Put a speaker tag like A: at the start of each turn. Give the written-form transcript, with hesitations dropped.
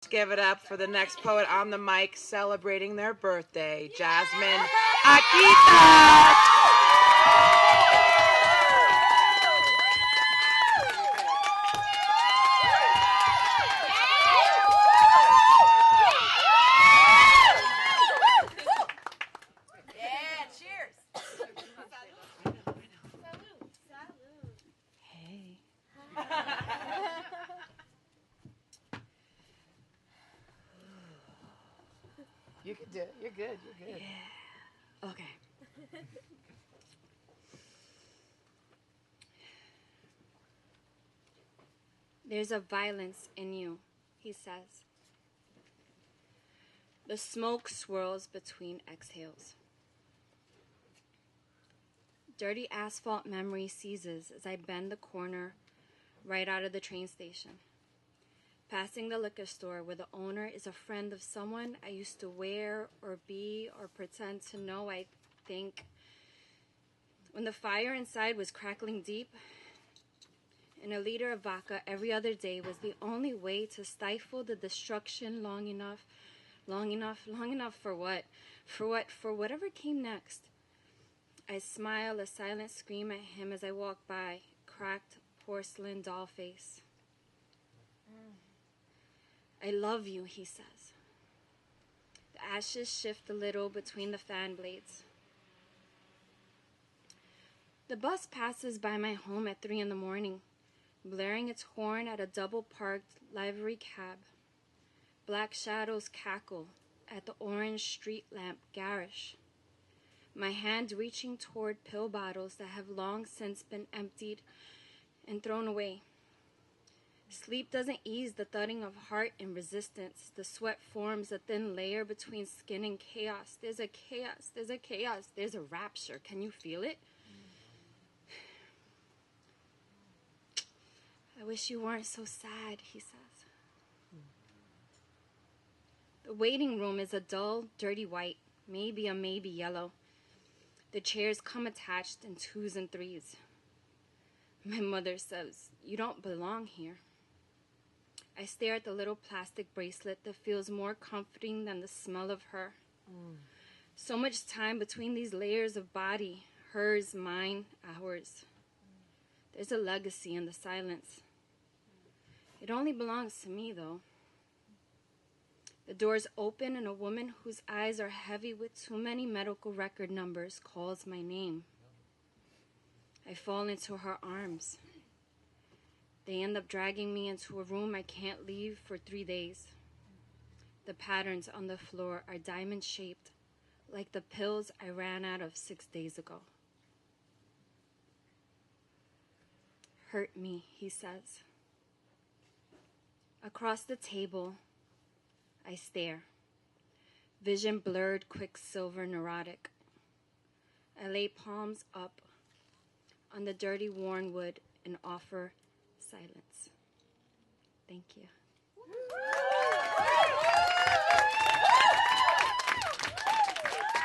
A: Give it up for the next poet on the mic celebrating their birthday, Jasmine Aequitas. Hey. You can do it. You're good. You're good. Yeah. Okay.
B: There's a violence in you, he says. The smoke swirls between exhales. Dirty asphalt memory seizes as I bend the corner right out of the train station, passing the liquor store where the owner is a friend of someone I used to wear or be or pretend to know, I think. When the fire inside was crackling deep, and a liter of vodka every other day was the only way to stifle the destruction long enough for what? For whatever came next. I smile a silent scream at him as I walk by, cracked porcelain doll face. I love you, he says. The ashes shift a little between the fan blades. The bus passes by my home at 3 a.m, blaring its horn at a double-parked livery cab. Black shadows cackle at the orange street lamp garish. My hand reaching toward pill bottles that have long since been emptied and thrown away. Sleep doesn't ease the thudding of heart and resistance. The sweat forms a thin layer between skin and chaos. There's a chaos. There's a chaos. There's a rapture. Can you feel it? I wish you weren't so sad, he says. The waiting room is a dull, dirty white, maybe a maybe yellow. The chairs come attached in 2s and 3s. My mother says, "You don't belong here." I stare at the little plastic bracelet that feels more comforting than the smell of her. So much time between these layers of body, hers, mine, ours. There's a legacy in the silence. It only belongs to me, though. The doors open and a woman whose eyes are heavy with too many medical record numbers calls my name. I fall into her arms. They end up dragging me into a room I can't leave for 3 days. The patterns on the floor are diamond-shaped, like the pills I ran out of 6 days ago. Hurt me, he says. Across the table, I stare. Vision blurred, quicksilver, neurotic. I lay palms up on the dirty, worn wood and offer silence. Thank you.